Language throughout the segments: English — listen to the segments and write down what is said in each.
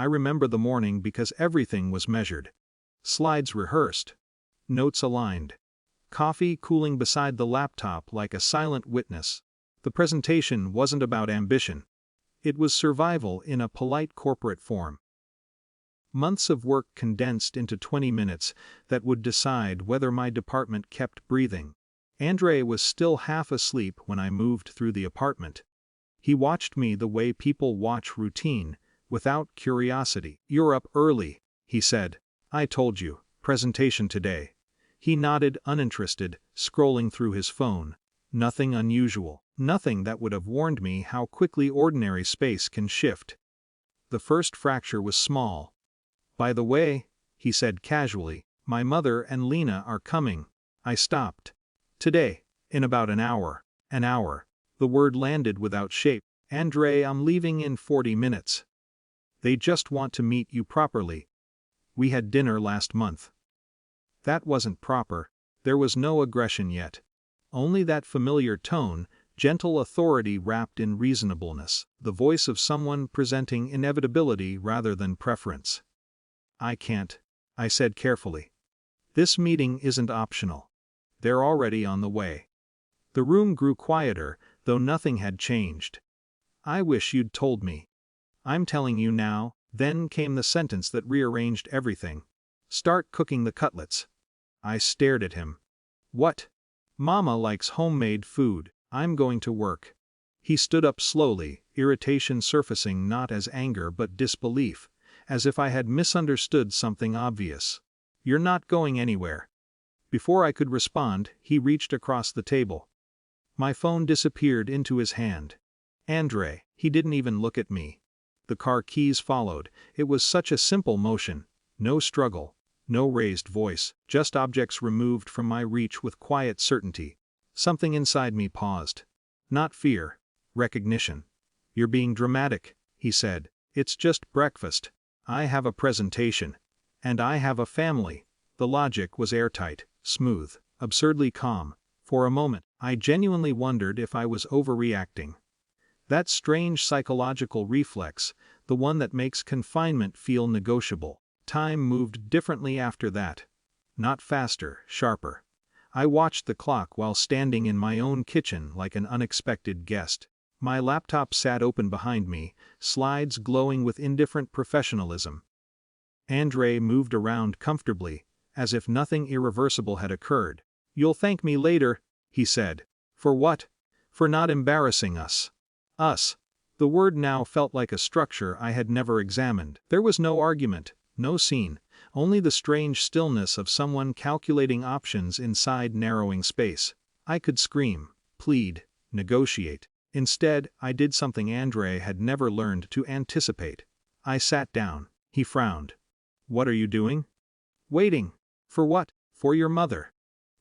I remember the morning because everything was measured. Slides rehearsed. Notes aligned. Coffee cooling beside the laptop like a silent witness. The presentation wasn't about ambition. It was survival in a polite corporate form. Months of work condensed into 20 minutes that would decide whether my department kept breathing. Andre was still half asleep when I moved through the apartment. He watched me the way people watch routine, without curiosity. "You're up early," he said. "I told you, presentation today." He nodded uninterested, scrolling through his phone. Nothing unusual, nothing that would have warned me how quickly ordinary space can shift. The first fracture was small. "By the way," he said casually, "my mother and Lena are coming." I stopped. "Today, in about an hour." An hour. The word landed without shape. "Andre, I'm leaving in 40 minutes. They just want to meet you properly. We had dinner last month." That wasn't proper. There was no aggression yet. Only that familiar tone, gentle authority wrapped in reasonableness, the voice of someone presenting inevitability rather than preference. "I can't," I said carefully. "This meeting isn't optional. They're already on the way." The room grew quieter, though nothing had changed. "I wish you'd told me." "I'm telling you now." Then came the sentence that rearranged everything. "Start cooking the cutlets." I stared at him. "What?" "Mama likes homemade food. I'm going to work." He stood up slowly, irritation surfacing not as anger but disbelief, as if I had misunderstood something obvious. "You're not going anywhere." Before I could respond, he reached across the table. My phone disappeared into his hand. "Andre." He didn't even look at me. The car keys followed. It was such a simple motion. No struggle. No raised voice. Just objects removed from my reach with quiet certainty. Something inside me paused. Not fear. Recognition. "You're being dramatic," he said. "It's just breakfast. I have a presentation. And I have a family." The logic was airtight, smooth, absurdly calm. For a moment, I genuinely wondered if I was overreacting. That strange psychological reflex, the one that makes confinement feel negotiable. Time moved differently after that. Not faster, sharper. I watched the clock while standing in my own kitchen like an unexpected guest. My laptop sat open behind me, slides glowing with indifferent professionalism. Andre moved around comfortably, as if nothing irreversible had occurred. "You'll thank me later," he said. "For what?" "For not embarrassing us." Us. The word now felt like a structure I had never examined. There was no argument, no scene, only the strange stillness of someone calculating options inside narrowing space. I could scream, plead, negotiate. Instead, I did something Andre had never learned to anticipate. I sat down. He frowned. "What are you doing?" "Waiting." "For what?" "For your mother."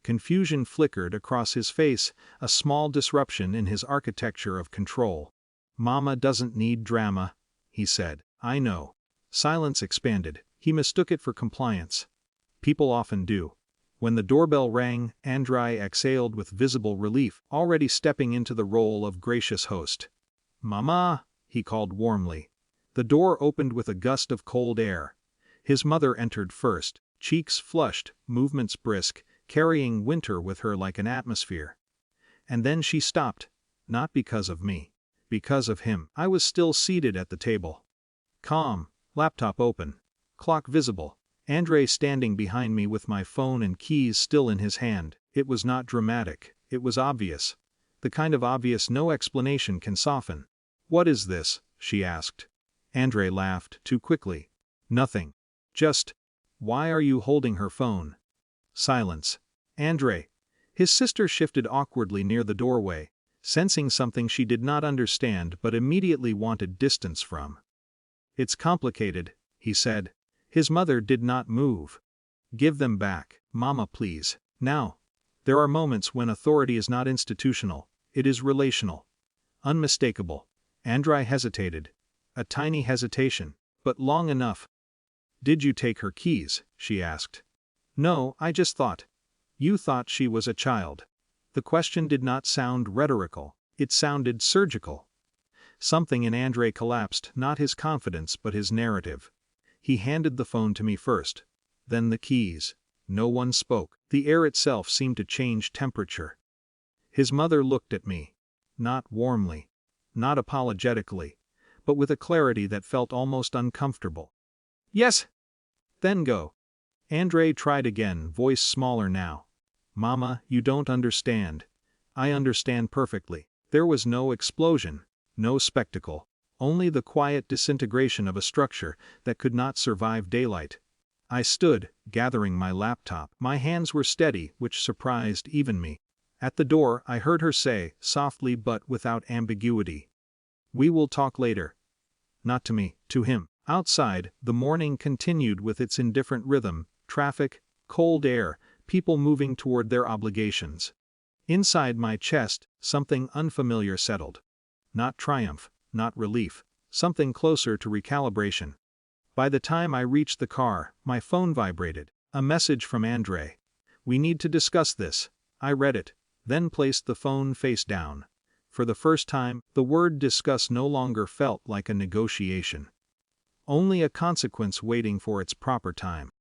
Confusion flickered across his face, a small disruption in his architecture of control. "Mama doesn't need drama," he said. "I know." Silence expanded. He mistook it for compliance. People often do. When the doorbell rang, Andre exhaled with visible relief, already stepping into the role of gracious host. "Mama," he called warmly. The door opened with a gust of cold air. His mother entered first, cheeks flushed, movements brisk, carrying winter with her like an atmosphere. And then she stopped, not because of me, because of him. I was still seated at the table. Calm, laptop open, clock visible, Andre standing behind me with my phone and keys still in his hand. It was not dramatic, it was obvious. The kind of obvious no explanation can soften. "What is this?" she asked. Andre laughed, too quickly. "Nothing. Just, why are you holding her phone?" Silence. "Andre." His sister shifted awkwardly near the doorway, sensing something she did not understand but immediately wanted distance from. "It's complicated," he said. His mother did not move. "Give them back, Mama, please." Now. There are moments when authority is not institutional, it is relational. Unmistakable. Andre hesitated. A tiny hesitation, but long enough. "Did you take her keys?" she asked. "No, I just thought." "You thought she was a child." The question did not sound rhetorical, it sounded surgical. Something in Andre collapsed, not his confidence but his narrative. He handed the phone to me first. Then the keys. No one spoke. The air itself seemed to change temperature. His mother looked at me. Not warmly. Not apologetically. But with a clarity that felt almost uncomfortable. Yes. Then go. Andre tried again, voice smaller now. Mama, you don't understand. I understand perfectly. There was no explosion. No spectacle. Only the quiet disintegration of a structure that could not survive daylight. I stood, gathering my laptop. My hands were steady, which surprised even me. At the door, I heard her say, softly but without ambiguity. We will talk later. Not to me, to him. Outside, the morning continued with its indifferent rhythm, traffic, cold air, people moving toward their obligations. Inside my chest, something unfamiliar settled. Not triumph, not relief, something closer to recalibration. By the time I reached the car, my phone vibrated. A message from Andre. We need to discuss this. I read it, then placed the phone face down. For the first time, the word discuss no longer felt like a negotiation. Only a consequence waiting for its proper time.